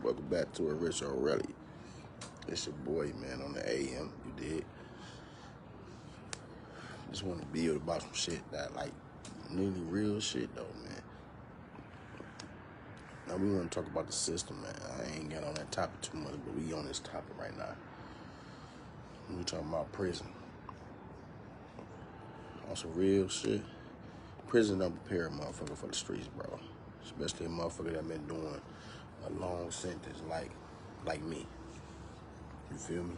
Welcome back to a Rich O'Reilly. It's your boy, man, on the AM. You did. Just want to build about some shit that, like, really real shit, though, man. Now, we want to talk about the system, man. I ain't got on that topic too much, but we on this topic right now. We talking about prison. On some real shit, prison don't prepare a motherfucker for the streets, bro. Especially a motherfucker that been doing a long sentence like me. You feel me?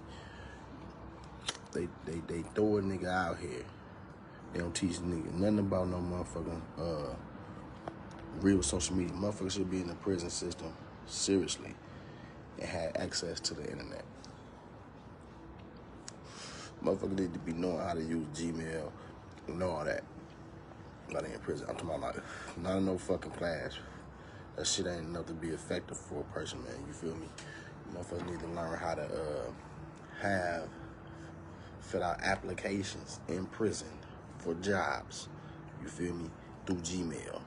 They throw a nigga out here. They don't teach nigga nothing about no motherfucking real social media. Motherfuckers should be in the prison system seriously and have access to the internet. Motherfuckers need to be knowing how to use Gmail and all that. Not in prison. I'm talking about not in no fucking class. That shit ain't enough to be effective for a person, man. You feel me? Motherfuckers need to learn how to fill out applications in prison for jobs. You feel me? Through Gmail.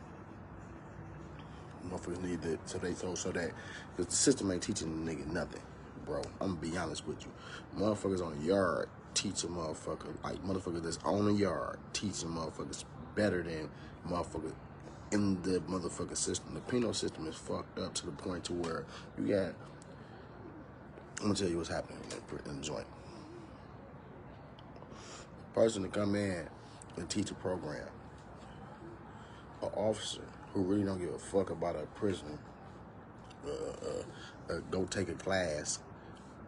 Motherfuckers need to so that because the system ain't teaching the nigga nothing, bro. I'm gonna be honest with you. Motherfuckers on the yard teach a motherfucker, like motherfuckers that's on the yard teaching motherfuckers better than motherfuckers in the motherfucking system. The penal system is fucked up to the point to where you got. I'm gonna tell you what's happening in the joint. A person to come in and teach a program, an officer who really don't give a fuck about a prisoner, go take a class,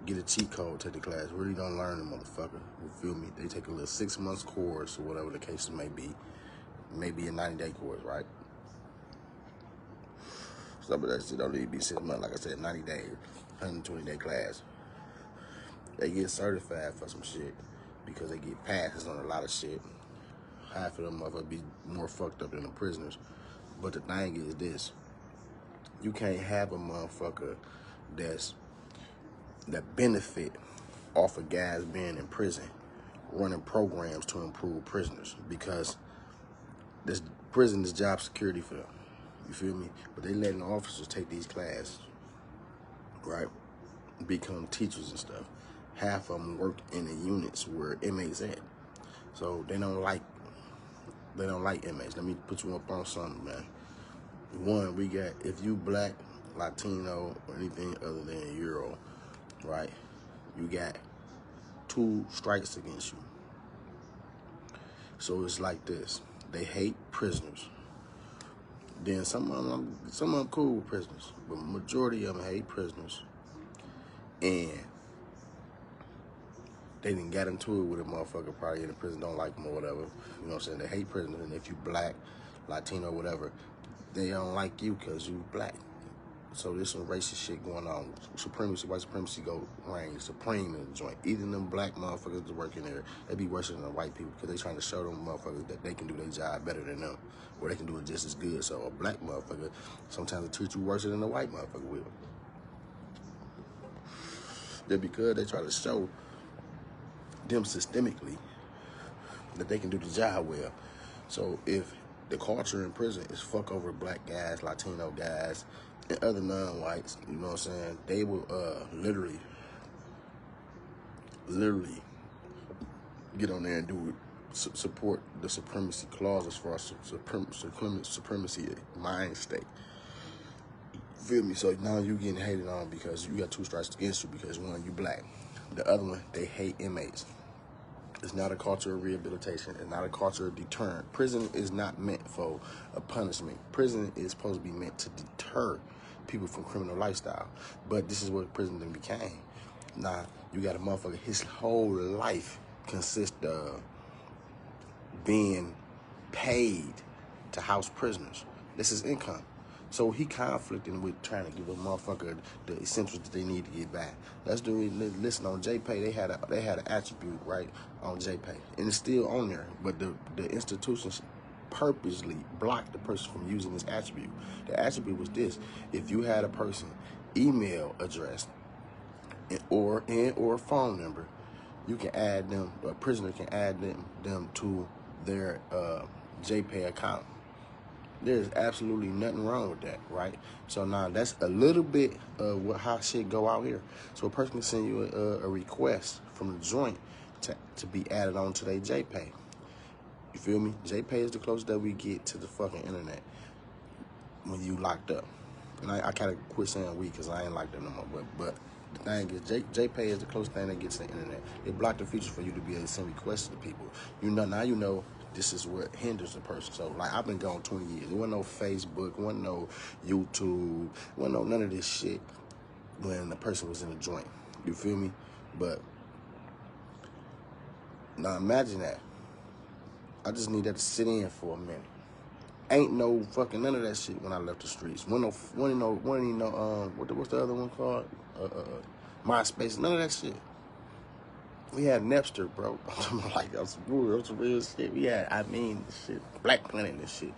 get a cheat code, take the class, really don't learn the motherfucker. You feel me? They take a little 6 months course or whatever the case may be, maybe a 90-day course, right? Some of that shit don't need to be 6 months, like I said, 90 days, 120-day class. They get certified for some shit because they get passes on a lot of shit. Half of them motherfuckers be more fucked up than the prisoners. But the thing is this. You can't have a motherfucker that benefit off of guys being in prison running programs to improve prisoners, because this prison is job security for them. You feel me? But they letting the officers take these classes, right? Become teachers and stuff. Half of them work in the units where inmates at. So they don't like inmates. Let me put you up on something, man. One, we got, if you black, Latino, or anything other than a Euro, right? You got 2 strikes against you. So it's like this. They hate prisoners. Then some of them cool with prisoners, but majority of them hate prisoners. And they didn't get into it with a motherfucker probably in the prison, don't like them or whatever. You know what I'm saying? They hate prisoners, and if you black, Latino, whatever, they don't like you because you black. So there's some racist shit going on. Supremacy, white supremacy reign supreme in the joint. Even them black motherfuckers that work in there, they be worse than the white people because they trying to show them motherfuckers that they can do their job better than them, or they can do it just as good. So a black motherfucker sometimes will treat you worse than a white motherfucker will. They're because they try to show them systemically that they can do the job well. So if the culture in prison is fuck over black guys, Latino guys, and other non-whites, you know what I'm saying, they will literally get on there and do support the supremacy clause as far as supremacy mind state. Feel me? So now you getting hated on because you got 2 strikes against you because one, you black. The other one, they hate inmates. It's not a culture of rehabilitation. It's not a culture of deterrent. Prison is not meant for a punishment. Prison is supposed to be meant to deter people from criminal lifestyle. But this is what prison then became. Now, you got a motherfucker, his whole life consists of being paid to house prisoners. This is income. So he conflicting with trying to give a motherfucker the essentials that they need to get back. Let's do it. Listen, on JPay, they had an attribute, right, on JPay. And it's still on there. But the institutions purposely blocked the person from using this attribute. The attribute was this. If you had a person email address or phone number, you can add them, a prisoner can add them to their JPay account. There's absolutely nothing wrong with that, right? So now that's a little bit of how shit go out here. So a person can send you a request from the joint to be added on to their JPay. You feel me? JPay is the closest that we get to the fucking internet when you locked up. And I kind of quit saying we because I ain't locked up no more. But the thing is, JPay is the closest thing that gets to the internet. It blocked the feature for you to be able to send requests to people. You know, now you know this is what hinders the person. So, like, I've been gone 20 years. There wasn't no Facebook, wasn't no YouTube, wasn't no none of this shit when the person was in the joint. You feel me? But now imagine that. I just need that to sit in for a minute. Ain't no fucking none of that shit when I left the streets. What's the other one called? MySpace. None of that shit. We had Napster, bro. I'm talking about like some real shit. We had, shit, Black Planet and shit.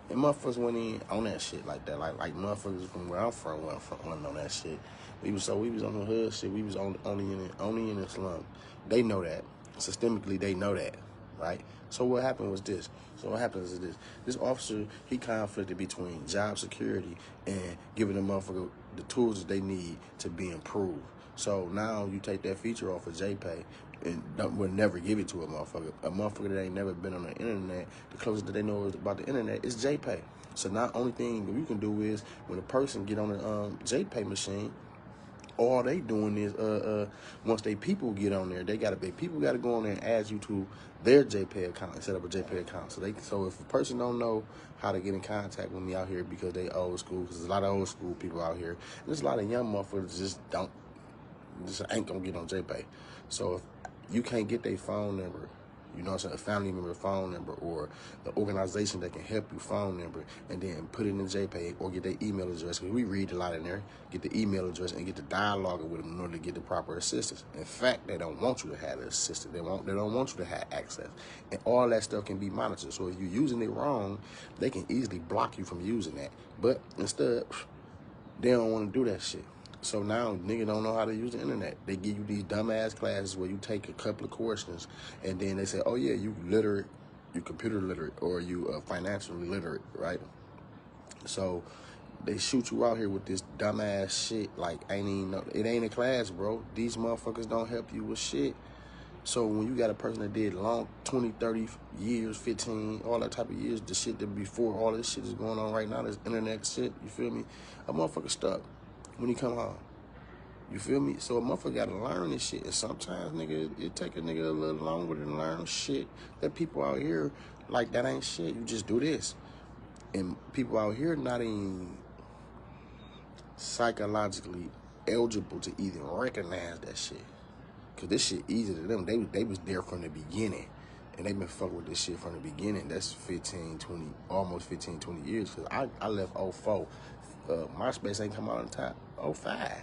And motherfuckers went in on that shit like that. Like motherfuckers from where I'm from went on that shit. We was on the hood shit. We was only in the slum. They know that. Systemically, they know that, right? So what happened was this. So what happens is this. This officer, he conflicted between job security and giving the motherfucker the tools that they need to be improved. So now you take that feature off of JPay and will never give it to a motherfucker. A motherfucker that ain't never been on the internet, the closest that they know about the internet is JPay. So now only thing that you can do is when a person get on the JPay machine, all they doing is once people get on there, people gotta go on there and add you to their JPay account and set up a JPay account. So if a person don't know how to get in contact with me out here because they old school, because there's a lot of old school people out here, and there's a lot of young motherfuckers just ain't gonna get on JPay. So if you can't get their phone number, you know what I'm saying, a family member phone number or the organization that can help you phone number, and then put it in JPay or get their email address, because we read a lot in there, get the email address and get the dialogue with them in order to get the proper assistance. In fact, they don't want you to have the assistance. They don't want you to have access. And all that stuff can be monitored. So if you're using it wrong, they can easily block you from using that. But instead, they don't want to do that shit. So now nigga don't know how to use the internet. They give you these dumbass classes where you take a couple of questions and then they say, oh yeah, you literate, you computer literate, or you financially literate, right? So they shoot you out here with this dumbass shit like it ain't a class, bro. These motherfuckers don't help you with shit. So when you got a person that did long 20, 30 years, 15, all that type of years, the shit that before all this shit is going on right now, this internet shit, you feel me? A motherfucker stuck when he come home. You feel me? So a motherfucker gotta learn this shit. And sometimes, nigga, it take a nigga a little longer to learn shit that people out here, like, that ain't shit. You just do this. And people out here not even psychologically eligible to even recognize that shit. Cause this shit easy to them. They was there from the beginning. And they been fucking with this shit from the beginning. That's 15, 20, almost 15, 20 years. Cause I left 04. MySpace ain't come out on top 05.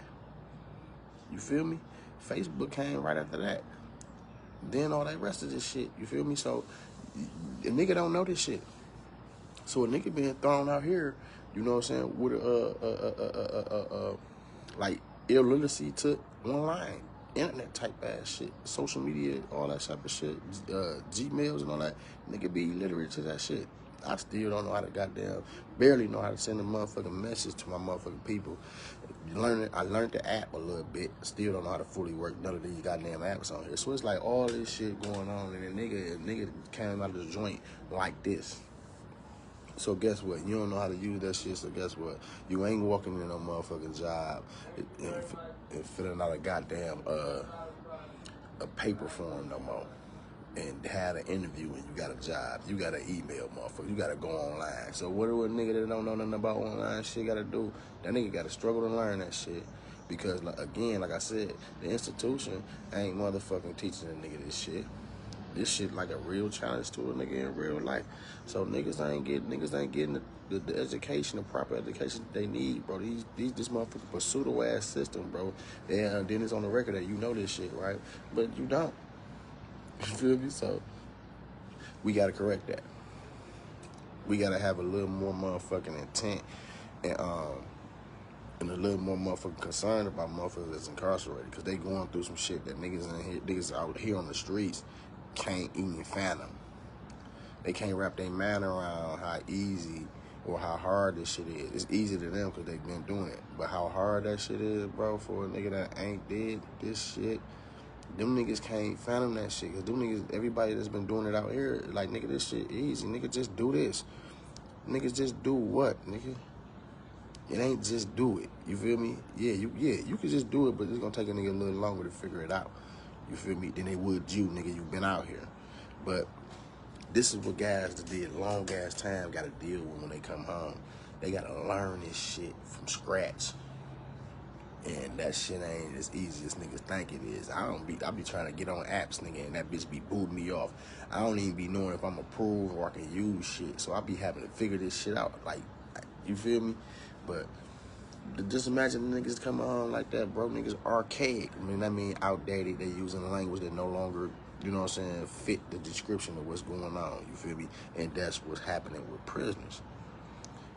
You feel me? Facebook came right after that. Then all that rest of this shit. You feel me? So a nigga don't know this shit. So a nigga being thrown out here, you know what I'm saying, with like illiteracy to online, internet type ass shit, social media, all that type of shit, Gmails and all that. Nigga be illiterate to that shit. I still don't know how to barely know how to send a motherfucking message to my motherfucking people. I learned the app a little bit. Still don't know how to fully work none of these goddamn apps on here. So it's like all this shit going on, and a nigga came out of the joint like this. So guess what? You don't know how to use that shit, so guess what? You ain't walking in no motherfucking job and filling out a goddamn a paper form no more. And had an interview and you got a job. You got an email, motherfucker. You got to go online. So what do a nigga that don't know nothing about online shit got to do? That nigga got to struggle to learn that shit. Because, again, like I said, the institution ain't motherfucking teaching a nigga this shit. This shit like a real challenge to a nigga in real life. So niggas ain't getting the education, the proper education that they need, bro. This motherfucker pseudo-ass system, bro. And then it's on the record that you know this shit, right? But you don't. You feel me? So we gotta correct that. We gotta have a little more motherfucking intent and a little more motherfucking concern about motherfuckers that's incarcerated, because they going through some shit that niggas out here on the streets can't even fathom. They can't wrap their mind around how easy or how hard this shit is. It's easy to them because they've been doing it. But how hard that shit is, bro, for a nigga that ain't did this shit, them niggas can't fathom that shit. Because them niggas, everybody that's been doing it out here, like, nigga, this shit easy. Nigga, just do this. Niggas just do what, nigga? It ain't just do it. You feel me? Yeah, you can just do it, but it's gonna take a nigga a little longer to figure it out. You feel me? Than they would you, nigga. You've been out here. But this is what guys that did long ass time gotta deal with when they come home. They gotta learn this shit from scratch. And that shit ain't as easy as niggas think it is. I be trying to get on apps, nigga, and that bitch be booting me off. I don't even be knowing if I'm approved or I can use shit. So I be having to figure this shit out. Like, you feel me? But just imagine the niggas coming on like that, bro. Niggas archaic. I mean outdated. They using a language that no longer, you know what I'm saying, fit the description of what's going on. You feel me? And that's what's happening with prisoners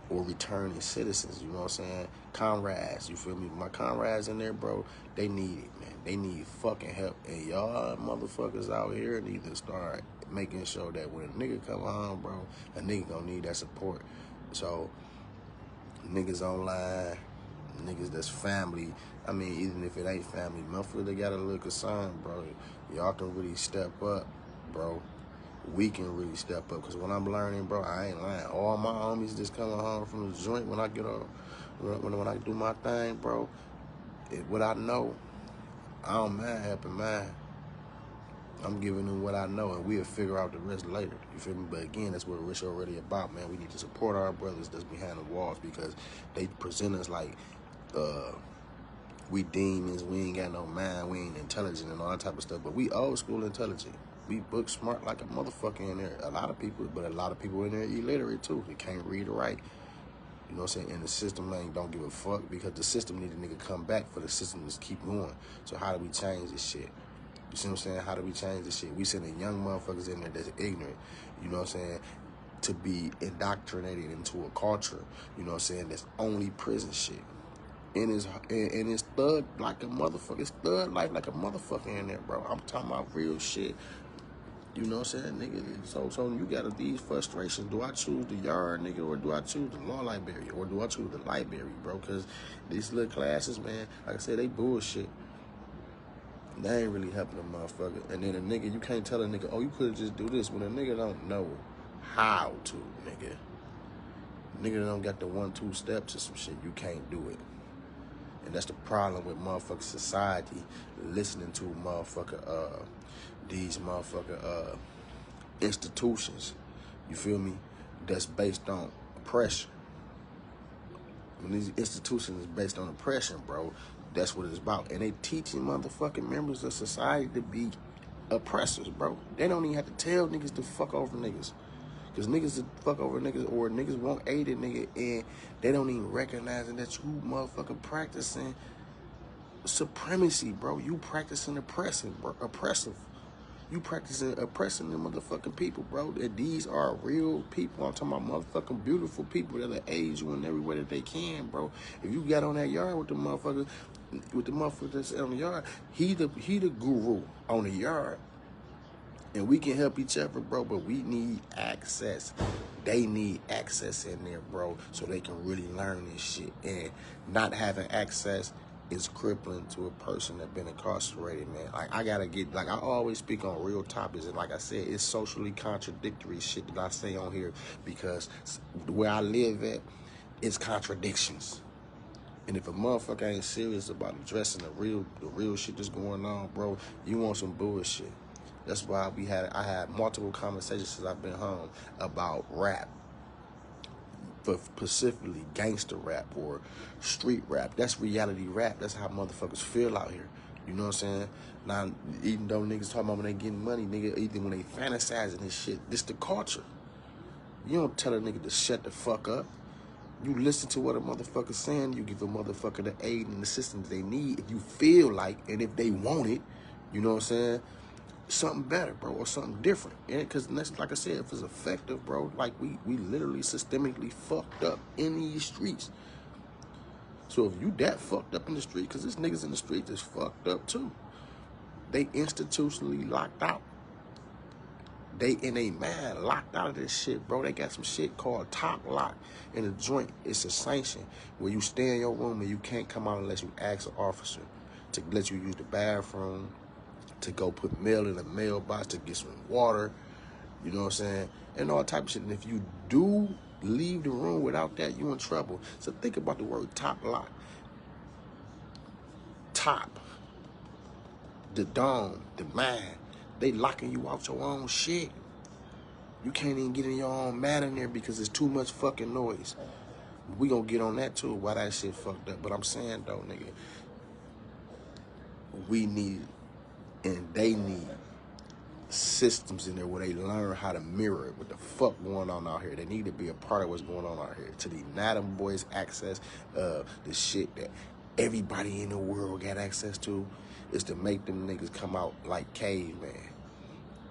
or returning citizens, you know what I'm saying? Comrades, you feel me? My comrades in there, bro, they need it, man. They need fucking help. And y'all motherfuckers out here need to start making sure that when a nigga come home, bro, a nigga gonna need that support. So, niggas online, niggas that's family, I mean, even if it ain't family, motherfuckers, they got a little concern, bro. Y'all can really step up, bro. We can really step up, because when I'm learning, bro, I ain't lying. All my homies just coming home from the joint when I get on, when I do my thing, bro, what I know, I don't mind helping mine. I'm giving them what I know, and we'll figure out the rest later. You feel me? But again, that's what it's already about, man. We need to support our brothers that's behind the walls, because they present us like we demons, we ain't got no mind, we ain't intelligent and all that type of stuff. But we old school intelligent. We book smart like a motherfucker in there. A lot of people, but a lot of people in there illiterate too. They can't read or write. You know what I'm saying? And the system don't give a fuck, because the system need a nigga come back for the system to keep going. So how do we change this shit? You see what I'm saying? How do we change this shit? We sending young motherfuckers in there that's ignorant, you know what I'm saying, to be indoctrinated into a culture, you know what I'm saying, that's only prison shit. And it's thug like a motherfucker. It's thug life like a motherfucker in there, bro. I'm talking about real shit. You know what I'm saying, nigga? So you got these frustrations. Do I choose the yard, nigga, or do I choose the law library, or do I choose the library, bro? Because these little classes, man, like I said, they bullshit. They ain't really helping a motherfucker. And then a nigga, you can't tell a nigga, oh, you could just do this, when a nigga don't know how to, nigga. Nigga don't got the 1-2 steps to some shit. You can't do it. And that's the problem with motherfucking society, listening to these motherfucker institutions, you feel me, that's based on oppression. When these institutions is based on oppression, bro, that's what it's about. And they teaching motherfucking members of society to be oppressors, bro. They don't even have to tell niggas to fuck over niggas. Because niggas that fuck over niggas, or niggas won't aid a nigga, and they don't even recognize that you motherfucking practicing supremacy, bro. You practicing oppressive, bro. Oppressive. You practicing oppressing the motherfucking people, bro. And these are real people. I'm talking about motherfucking beautiful people that'll aid you in every way that they can, bro. If you got on that yard with the motherfucker that's on the yard, he the guru on the yard. And we can help each other, bro, but we need access. They need access in there, bro, so they can really learn this shit. And not having access is crippling to a person that's been incarcerated, man. Like, I gotta get, like, I always speak on real topics, and like I said, it's socially contradictory shit that I say on here, because where I live at, it's contradictions. And if a motherfucker ain't serious about addressing the real shit that's going on, bro, you want some bullshit. That's why I had multiple conversations since I've been home about rap, but specifically gangster rap or street rap. That's reality rap. That's how motherfuckers feel out here. You know what I'm saying? Now, even though niggas talking about when they getting money, nigga, even when they fantasizing this shit, this the culture. You don't tell a nigga to shut the fuck up. You listen to what a motherfucker's saying. You give a motherfucker the aid and assistance they need if you feel like, and if they want it, you know what I'm saying? Something better, bro, or something different. Because like I said, if it's effective, bro, like we literally systemically fucked up in these streets. So if you that fucked up in the street, because this niggas in the street is fucked up too. They institutionally locked out. they in a mind locked out of this shit, bro. They got some shit called top lock in the joint. It's a sanction where you stay in your room and you can't come out unless you ask an officer to let you use the bathroom, to go put mail in the mailbox, to get some water, you know what I'm saying, and all type of shit. And if you do leave the room without that, you in trouble. So think about the word top lock. Top, the dome, the mind, they locking you out your own shit. You can't even get in your own mat in there because there's too much fucking noise. We gonna get on that too, why that shit fucked up. But I'm saying though, nigga, we need and they need systems in there where they learn how to mirror what the fuck going on out here. They need to be a part of what's going on out here. To deny them boys access the shit that everybody in the world got access to is to make them niggas come out like caveman.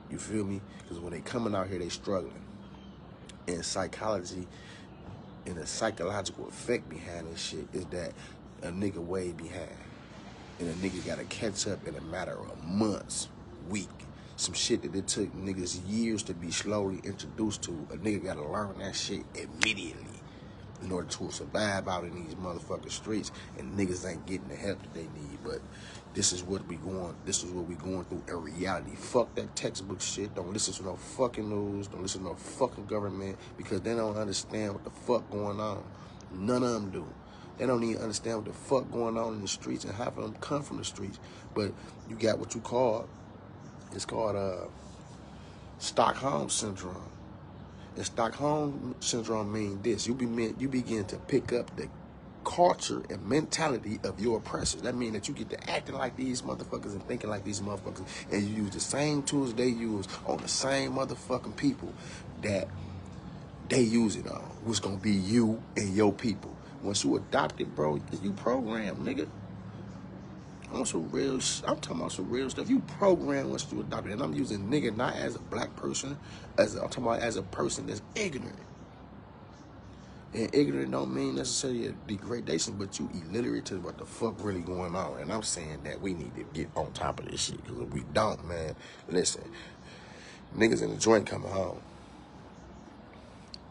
You feel me? Because when they coming out here, they struggling. And psychology and the psychological effect behind this shit is that a nigga way behind. And a nigga gotta catch up in a matter of months, week. Some shit that it took niggas years to be slowly introduced to. A nigga gotta learn that shit immediately in order to survive out in these motherfucking streets. And niggas ain't getting the help that they need. But this is what we going through in reality. Fuck that textbook shit. Don't listen to no fucking news. Don't listen to no fucking government because they don't understand what the fuck going on. None of them do. They don't even understand what the fuck going on in the streets, and half of them come from the streets. But you got what you call, it's called Stockholm Syndrome. And Stockholm Syndrome means this. You begin to pick up the culture and mentality of your oppressors. That means that you get to acting like these motherfuckers and thinking like these motherfuckers, and you use the same tools they use on the same motherfucking people that they use it on, who's gonna be you and your people. Once you adopt it, bro, you program, nigga. I'm talking about some real stuff. You program once you adopt it. And I'm using nigga not as a black person, I'm talking about as a person that's ignorant. And ignorant don't mean necessarily a degradation, but you illiterate to what the fuck really going on. And I'm saying that we need to get on top of this shit. Because if we don't, man, listen, niggas in the joint coming home.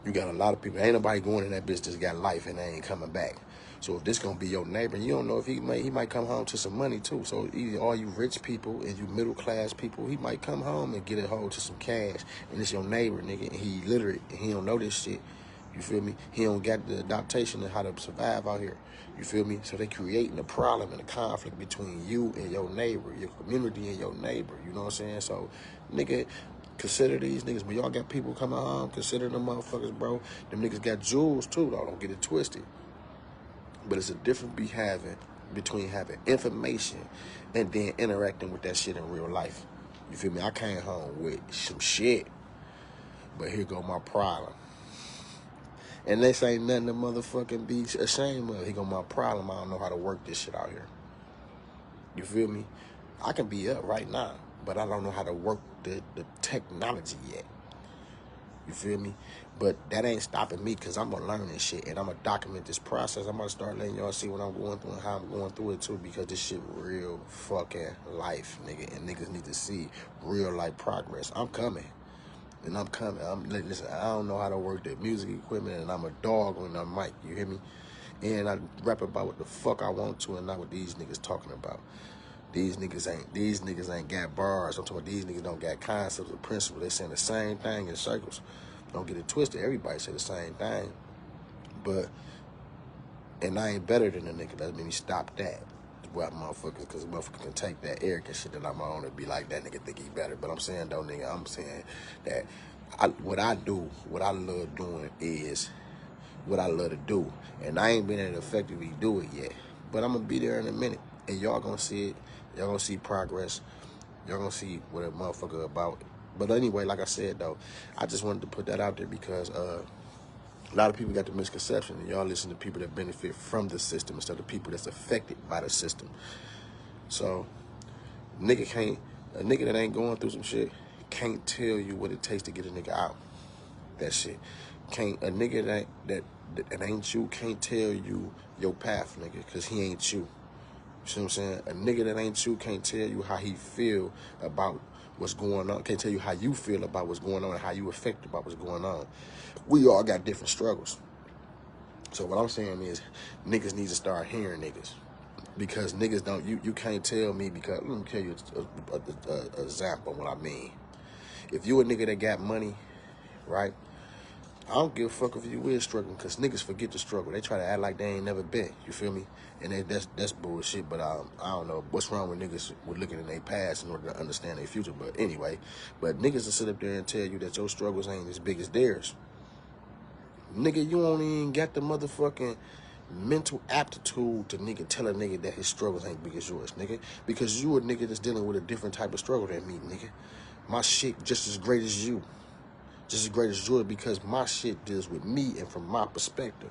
You got a lot of people. Ain't nobody going in that bitch that's got life and they ain't coming back. So if this gonna be your neighbor, you don't know if he might come home to some money too. So either all you rich people and you middle class people, he might come home and get a hold to some cash. And it's your neighbor, nigga, and he literate and he don't know this shit. You feel me? He don't got the adaptation of how to survive out here. You feel me? So they creating a problem and a conflict between you and your neighbor, your community and your neighbor. You know what I'm saying? So, nigga, consider these niggas. When y'all got people coming home, consider them motherfuckers, bro. Them niggas got jewels too, though. Don't get it twisted. But it's a difference between having information and then interacting with that shit in real life. You feel me? I came home with some shit, but here go my problem. And this ain't nothing to motherfucking be ashamed of. Here go my problem. I don't know how to work this shit out here. You feel me? I can be up right now, but I don't know how to work the technology yet. You feel me? But that ain't stopping me because I'm going to learn this shit and I'm going to document this process. I'm going to start letting y'all see what I'm going through and how I'm going through it too, because this shit real fucking life, nigga. And niggas need to see real life progress. I'm coming. And I'm coming. Listen, I don't know how to work the music equipment and I'm a dog on the mic. You hear me? And I rap about what the fuck I want to and not what these niggas talking about. These niggas ain't got bars. I'm talking about these niggas don't got concepts or principles. They saying the same thing in circles. Don't get it twisted. Everybody say the same thing. And I ain't better than a nigga. Let me stop that. Well, motherfuckers, because motherfuckers can take that arrogant shit that I'm on and be like, that nigga think he better. But I'm saying, though, nigga, I'm saying that what I love doing is what I love to do. And I ain't been able to effectively do it yet. But I'm going to be there in a minute. And y'all going to see it. Y'all going to see progress. Y'all going to see what a motherfucker about. But anyway, like I said, though, I just wanted to put that out there because a lot of people got the misconception and y'all listen to people that benefit from the system instead of people that's affected by the system. So, a nigga that ain't going through some shit can't tell you what it takes to get a nigga out. That shit. A nigga that ain't you can't tell you your path, nigga, because he ain't you. You see what I'm saying? A nigga that ain't you can't tell you how he feel about what's going on. Can't tell you how you feel about what's going on and how you affected by what's going on. We all got different struggles. So what I'm saying is, niggas need to start hearing niggas. Because niggas don't, you can't tell me, because, let me tell you an example of what I mean. If you a nigga that got money, right, I don't give a fuck if you is struggling, because niggas forget to struggle. They try to act like they ain't never been, you feel me? And that's bullshit, but I don't know what's wrong with niggas with looking in their past in order to understand their future. But anyway, but niggas will sit up there and tell you that your struggles ain't as big as theirs. Nigga, you don't even got the motherfucking mental aptitude to nigga tell a nigga that his struggles ain't big as yours, nigga. Because you a nigga that's dealing with a different type of struggle than me, nigga. My shit just as great as you. Just as great as yours, because my shit deals with me and from my perspective.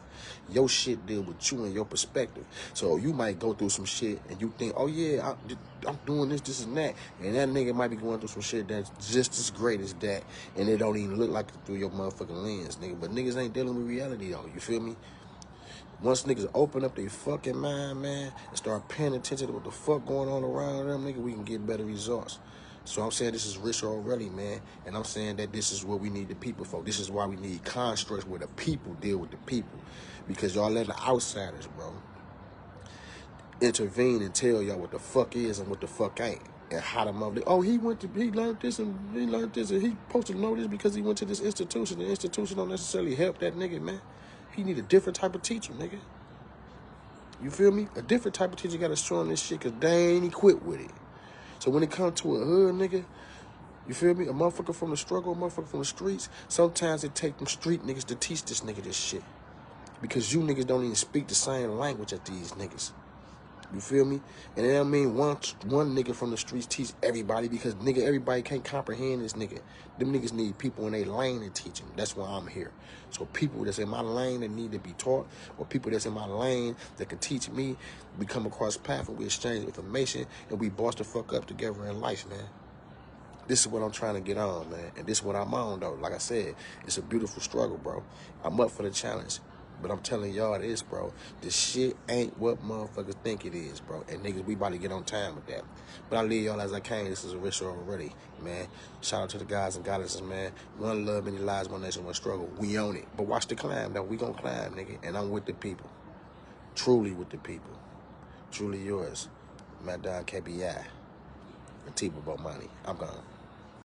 Your shit deals with you and your perspective. So you might go through some shit and you think, oh yeah, I'm doing this and that. And that nigga might be going through some shit that's just as great as that. And it don't even look like it through your motherfucking lens, nigga. But niggas ain't dealing with reality though, you feel me? Once niggas open up their fucking mind, man, and start paying attention to what the fuck going on around them, nigga, we can get better results. So I'm saying this is Rich already, man. And I'm saying that this is what we need the people for. This is why we need constructs where the people deal with the people. Because y'all let the outsiders, bro, intervene and tell y'all what the fuck is and what the fuck ain't. And how the mother, oh, he learned this and he learned this and he supposed to know this because he went to this institution. The institution don't necessarily help that nigga, man. He need a different type of teacher, nigga. You feel me? A different type of teacher got to show him this shit because they ain't equipped with it. So when it comes to a hood, nigga, you feel me? A motherfucker from the struggle, a motherfucker from the streets, sometimes it take them street niggas to teach this nigga this shit. Because you niggas don't even speak the same language as these niggas. You feel me? And it don't mean one nigga from the streets teach everybody, because nigga, everybody can't comprehend this nigga. Them niggas need people in their lane to teach them. That's why I'm here. So people that's in my lane that need to be taught, or people that's in my lane that can teach me, we come across path and we exchange information and we boss the fuck up together in life, man. This is what I'm trying to get on, man. And this is what I'm on, though. Like I said, it's a beautiful struggle, bro. I'm up for the challenge. But I'm telling y'all this, bro. This shit ain't what motherfuckers think it is, bro. And niggas, we about to get on time with that. But I leave y'all as I came. This is a Rich already, man. Shout out to the guys and goddesses, man. One love, many lives, one nation, one struggle. We own it. But watch the climb, though. We gonna climb, nigga. And I'm with the people. Truly with the people. Truly yours. My dog, k.B.Z. and T-Bo Money. I'm gone.